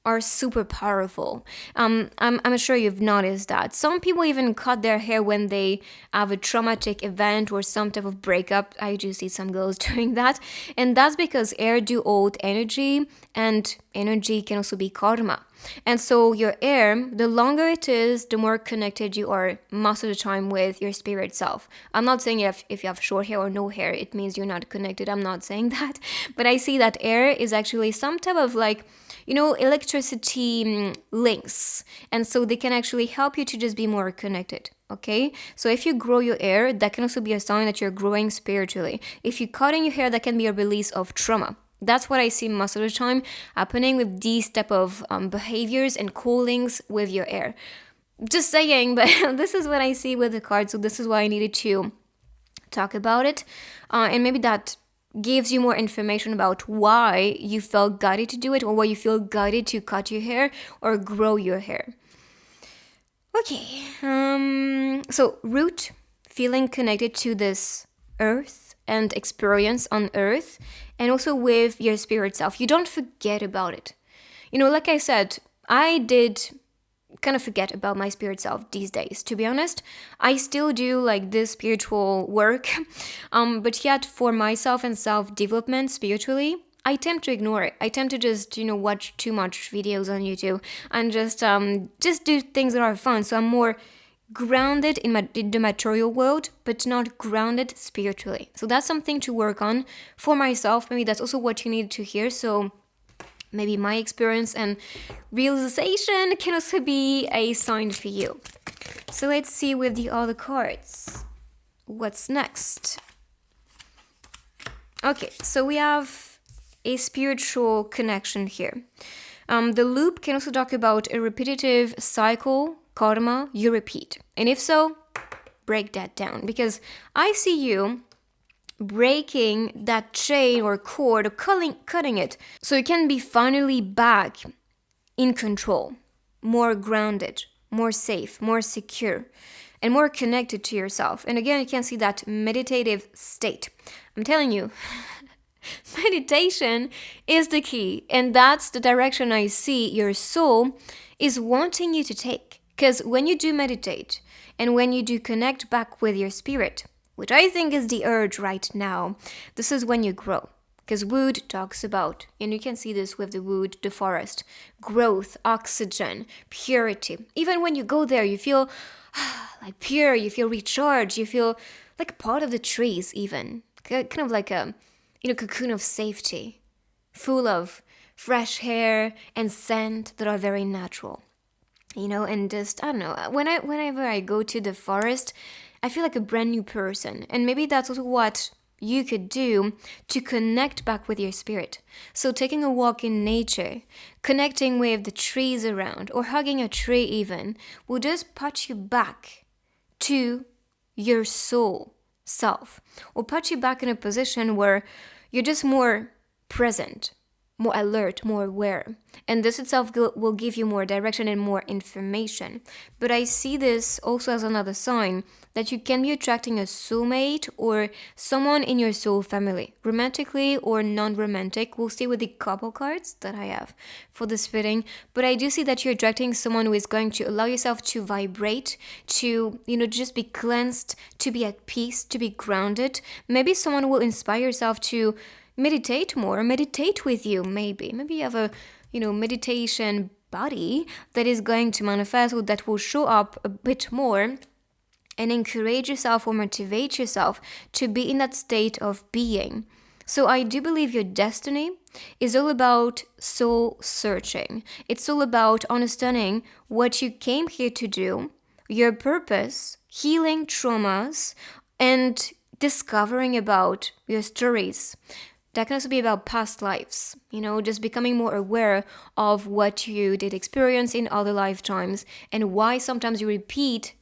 are super powerful. I'm sure you've noticed that. Some people even cut their hair when they have a traumatic event or some type of breakup. I do see some girls doing that. And that's because air do hold energy, and energy can also be karma. And so your air, the longer it is, the more connected you are most of the time with your spirit self. I'm not saying if you have short hair or no hair, it means you're not connected. I'm not saying that. But I see that air is actually some type of like, electricity links. And so they can actually help you to just be more connected. Okay? So if you grow your hair, that can also be a sign that you're growing spiritually. If you're cutting your hair, that can be a release of trauma. That's what I see most of the time happening with these type of behaviors and callings with your hair. Just saying, but this is what I see with the cards. So this is why I needed to talk about it. And maybe that gives you more information about why you felt guided to do it or why you feel guided to cut your hair or grow your hair. Okay, so root, feeling connected to this earth and experience on earth, and also with your spirit self. You don't forget about it. Like I said, I did kind of forget about my spirit self these days, to be honest. I still do like this spiritual work, but yet for myself and self-development spiritually, I tend to ignore it. I tend to just, watch too much videos on YouTube and just do things that are fun. So I'm more grounded in the material world, but not grounded spiritually. So that's something to work on for myself. Maybe that's also what you need to hear. So maybe my experience and realization can also be a sign for you. So let's see with the other cards. What's next? Okay, so we have a spiritual connection here. The loop can also talk about a repetitive cycle, karma, you repeat. And if so, break that down. Because I see you breaking that chain or cord or cutting it so you can be finally back in control. more grounded, more safe, more secure, and more connected to yourself. And again, you can see that meditative state. I'm telling you, meditation is the key, and that's the direction I see your soul is wanting you to take. Because when you do meditate and when you do connect back with your spirit, which I think is the urge right now, this is when you grow. Because wood talks about, and you can see this with the wood, the forest, growth, oxygen, purity. Even when you go there, you feel like pure, you feel recharged, you feel like part of the trees even. Kind of like a, cocoon of safety, full of fresh air and scent that are very natural. And just, I don't know, whenever I go to the forest, I feel like a brand new person. And maybe that's also what you could do to connect back with your spirit. So taking a walk in nature, connecting with the trees around, or hugging a tree even, will just put you back to your soul self, or put you back in a position where you're just more present, more alert, more aware. And this itself will give you more direction and more information. But I see this also as another sign that you can be attracting a soulmate or someone in your soul family, romantically or non-romantic. We'll see with the couple cards that I have for this fitting. But I do see that you're attracting someone who is going to allow yourself to vibrate, to, just be cleansed, to be at peace, to be grounded. Maybe someone will inspire yourself to meditate more, meditate with you, maybe you have a meditation body that is going to manifest, or that will show up a bit more, and encourage yourself or motivate yourself to be in that state of being. So I do believe your destiny is all about soul searching. It's all about understanding what you came here to do, your purpose, healing traumas, and discovering about your stories. That can also be about past lives, just becoming more aware of what you did experience in other lifetimes and why sometimes you repeat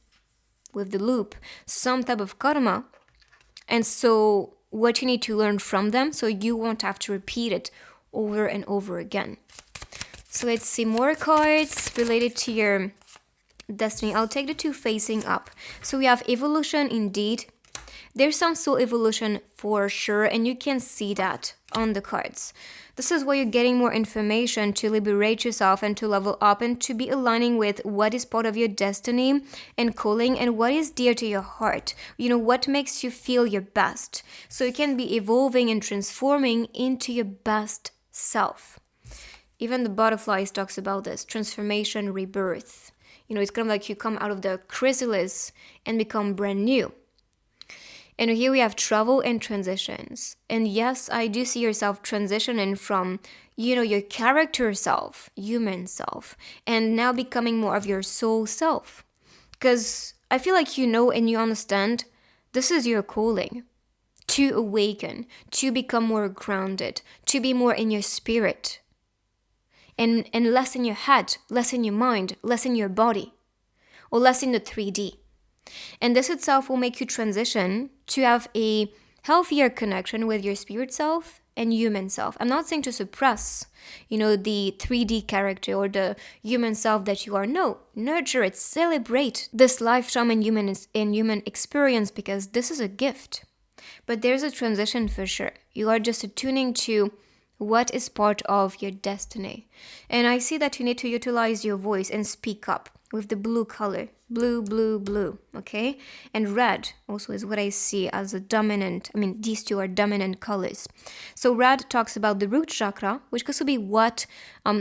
with the loop some type of karma. And so what you need to learn from them so you won't have to repeat it over and over again. So let's see more cards related to your destiny. I'll take the two facing up. So we have evolution indeed. There's some soul evolution for sure, and you can see that on the cards. This is where you're getting more information to liberate yourself and to level up and to be aligning with what is part of your destiny and calling and what is dear to your heart. What makes you feel your best. So you can be evolving and transforming into your best self. Even the butterflies talks about this, transformation, rebirth. It's kind of like you come out of the chrysalis and become brand new. And here we have travel and transitions. And yes, I do see yourself transitioning from, your character self, human self, and now becoming more of your soul self. Because I feel like and you understand this is your calling. To awaken, to become more grounded, to be more in your spirit. And less in your head, less in your mind, less in your body. Or less in the 3D. And this itself will make you transition to have a healthier connection with your spirit self and human self. I'm not saying to suppress, the 3D character or the human self that you are. No, nurture it, celebrate this lifetime and human experience, because this is a gift. But there's a transition for sure. You are just attuning to what is part of your destiny. And I see that you need to utilize your voice and speak up with the blue color. Blue, okay? And red also is what I see as a dominant, these two are dominant colors. So red talks about the root chakra, which could also be what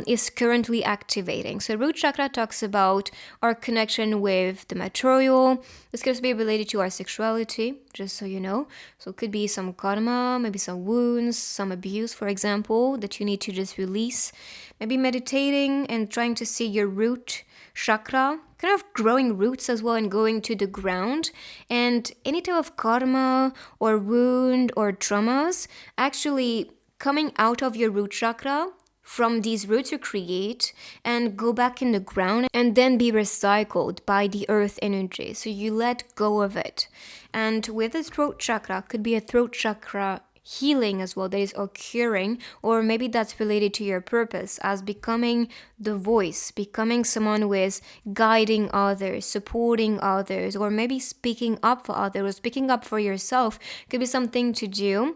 is currently activating. So root chakra talks about our connection with the material. This could also be related to our sexuality, just so you know. So it could be some karma, maybe some wounds, some abuse, for example, that you need to just release. Maybe meditating and trying to see your root chakra, kind of growing roots as well and going to the ground. And any type of karma or wound or traumas actually coming out of your root chakra from these roots you create and go back in the ground and then be recycled by the earth energy. So you let go of it. And with the throat chakra, could be a throat chakra healing as well that is occurring, or maybe that's related to your purpose as becoming the voice, becoming someone who is guiding others, supporting others, or maybe speaking up for others, or speaking up for yourself. Could be something to do.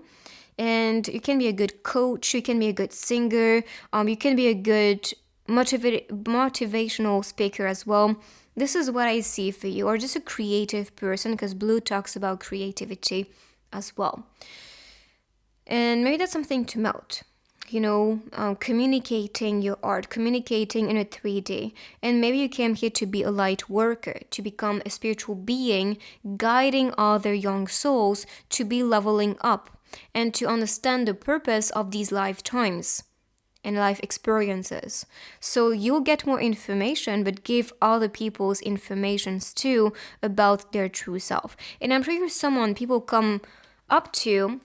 And you can be a good coach, you can be a good singer, you can be a good motivational speaker as well. This is what I see for you, or just a creative person, because blue talks about creativity as well. And maybe that's something to melt, communicating your art, communicating in a 3D. And maybe you came here to be a light worker, to become a spiritual being, guiding other young souls to be leveling up and to understand the purpose of these lifetimes and life experiences. So you'll get more information, but give other people's informations too about their true self. And I'm sure you're someone people come up to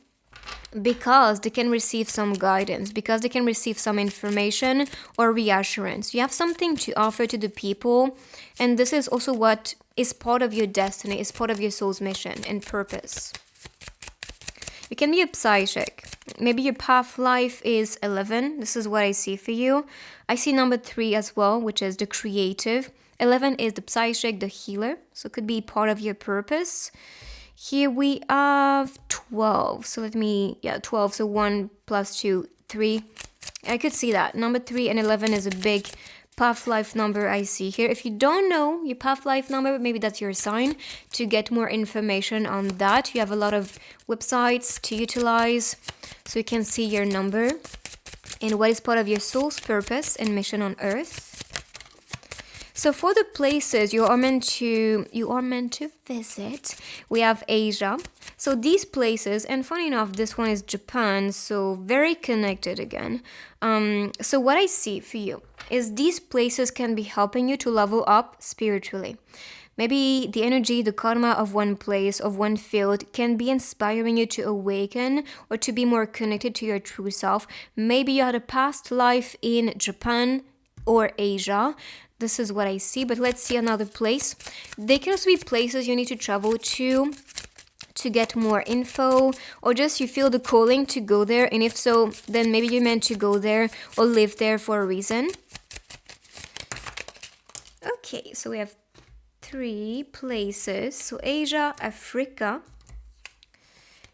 because they can receive some guidance, because they can receive some information or reassurance. You have something to offer to the people, and this is also what is part of your destiny, is part of your soul's mission and purpose. You can be a psychic. Maybe your path life is 11. This is what I see for you. I see number 3 as well, which is the creative. 11 is the psychic, the healer. So it could be part of your purpose. Here we have 12. So 12. So 1 plus 2, 3. I could see that. Number 3 and 11 is a big path life number I see here. If you don't know your path life number, maybe that's your sign. To get more information on that, you have a lot of websites to utilize so you can see your number and what is part of your soul's purpose and mission on earth. So for the places you are meant to visit, we have Asia. So these places, and funny enough, this one is Japan, so very connected again. So what I see for you is these places can be helping you to level up spiritually. Maybe the energy, the karma of one place, of one field can be inspiring you to awaken or to be more connected to your true self. Maybe you had a past life in Japan or Asia. This is what I see, but let's see another place. They can also be places you need to travel to get more info, or just you feel the calling to go there, and if so, then maybe you're meant to go there or live there for a reason. Okay, so we have 3 places. So Asia, Africa.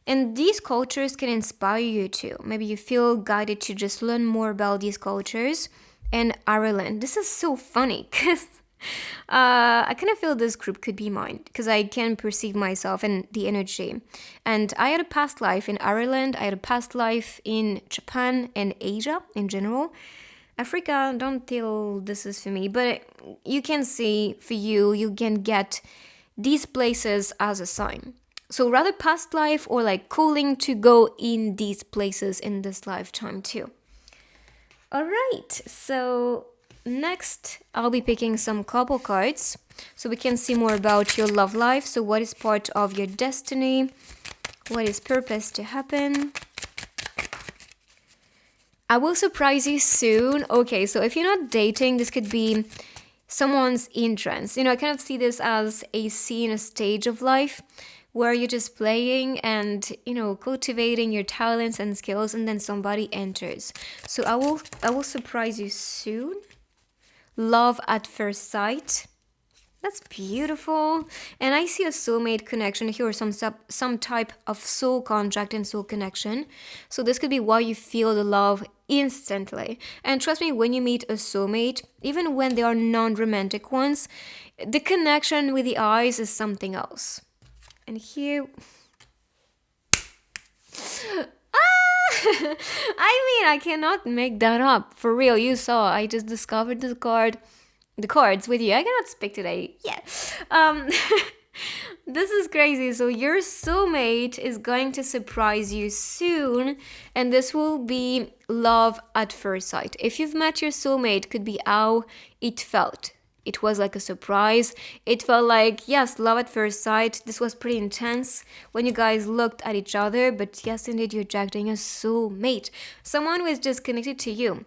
And these cultures can inspire you too. Maybe you feel guided to just learn more about these cultures. And Ireland. This is so funny because I kind of feel this group could be mine because I can perceive myself and the energy. And I had a past life in Ireland. I had a past life in Japan and Asia in general. Africa, don't feel this is for me. But you can see for you, you can get these places as a sign. So rather past life or like calling to go in these places in this lifetime too. All right, so next I'll be picking some couple cards so we can see more about your love life. So what is part of your destiny? What is purpose to happen? I will surprise you soon. Okay, so if you're not dating, this could be someone's entrance. I kind of see this as a scene, a stage of life where you're just playing and, cultivating your talents and skills, and then somebody enters. So I will surprise you soon. Love at first sight. That's beautiful. And I see a soulmate connection here, or some type of soul contract and soul connection. So this could be why you feel the love instantly. And trust me, when you meet a soulmate, even when they are non-romantic ones, the connection with the eyes is something else. And here, I cannot make that up. For real, you saw, I just discovered the cards with you. I cannot speak today. Yeah. This is crazy. So your soulmate is going to surprise you soon, and this will be love at first sight. If you've met your soulmate, could be how it felt. It was like a surprise. It felt like, yes, love at first sight. This was pretty intense when you guys looked at each other. But yes, indeed, you're attracting a soulmate. Someone who is just connected to you.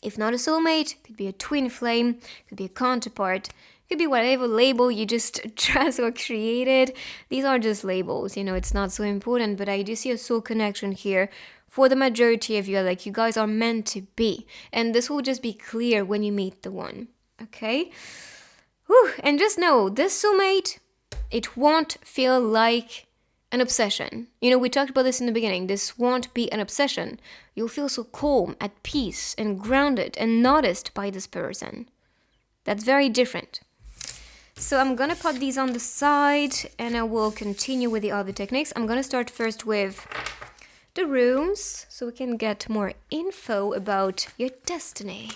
If not a soulmate, could be a twin flame, could be a counterpart. Could be whatever label you just trust or created. These are just labels, it's not so important, but I do see a soul connection here. For the majority of you, like you guys are meant to be. And this will just be clear when you meet the one. Okay? Whew. And just know, this soulmate, it won't feel like an obsession. We talked about this in the beginning. This won't be an obsession. You'll feel so calm, at peace, and grounded, and noticed by this person. That's very different. So I'm gonna put these on the side and I will continue with the other techniques. I'm gonna start first with the runes so we can get more info about your destiny.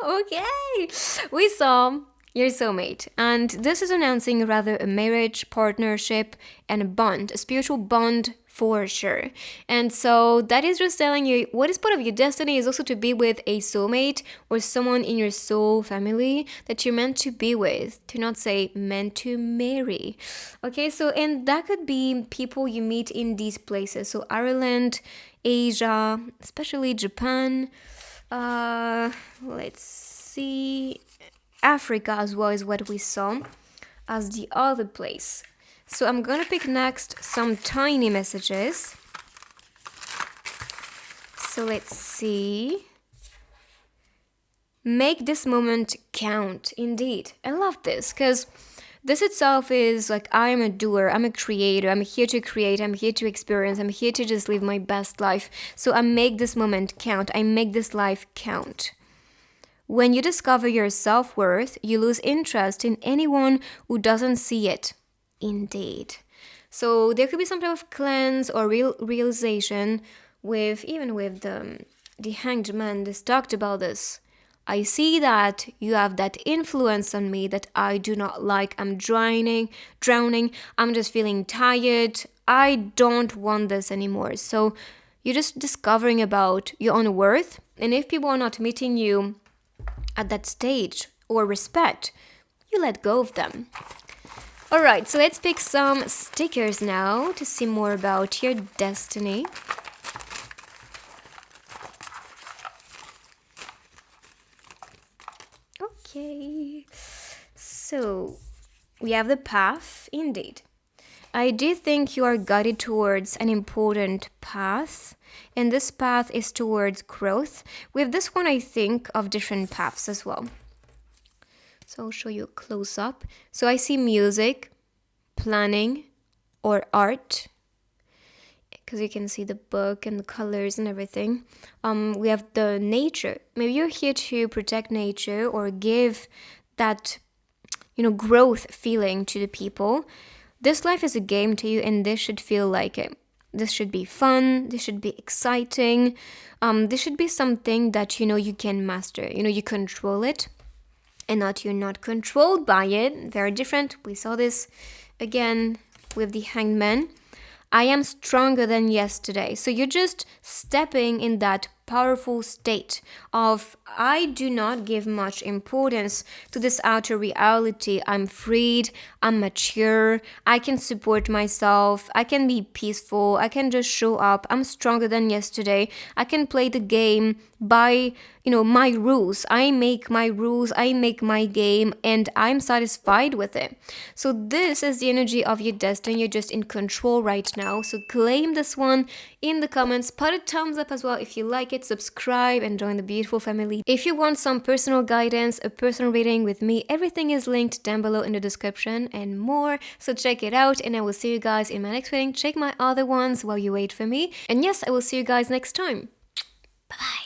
Okay, we saw your soulmate, and this is announcing rather a marriage, partnership, and a bond, a spiritual bond for sure. And so that is just telling you what is part of your destiny is also to be with a soulmate or someone in your soul family that you're meant to be with, to not say meant to marry. Okay, so and that could be people you meet in these places. So Ireland, Asia, especially Japan. Let's see, Africa as well is what we saw as the other place. So I'm gonna pick next some tiny messages. So let's see. Make this moment count. Indeed, I love this because this itself is like, I am a doer, I'm a creator, I'm here to create, I'm here to experience, I'm here to just live my best life. So I make this moment count, I make this life count. When you discover your self-worth, you lose interest in anyone who doesn't see it. Indeed. So there could be some type of cleanse or realization with the Hanged Man. This talked about this. I see that you have that influence on me that I do not like. I'm drowning. I'm just feeling tired. I don't want this anymore. So you're just discovering about your own worth. And if people are not meeting you at that stage or respect, you let go of them. All right, so let's pick some stickers now to see more about your destiny. Okay, so we have the path, indeed. I do think you are guided towards an important path, and this path is towards growth. With this one, I think of different paths as well. So I'll show you a close-up. So I see music, planning, or art, because you can see the book and the colors and everything. We have the nature. Maybe you're here to protect nature or give that, growth feeling to the people. This life is a game to you, and this should feel like it. This should be fun. This should be exciting. This should be something that, you can master. You control it, and not you're not controlled by it. Very different. We saw this again with the Hanged Man. I am stronger than yesterday. So you're just stepping in that powerful state of, I do not give much importance to this outer reality. I'm freed, I'm mature, I can support myself, I can be peaceful, I can just show up, I'm stronger than yesterday, I can play the game by, my rules. I make my rules, I make my game, and I'm satisfied with it. So this is the energy of your destiny. You're just in control right now. So claim this one in the comments. Put a thumbs up as well if you like it. Subscribe and join the beautiful family. If you want some personal guidance, a personal reading with me, everything is linked down below in the description and more. So check it out, and I will see you guys in my next reading. Check my other ones while you wait for me. And yes, I will see you guys next time. Bye-bye.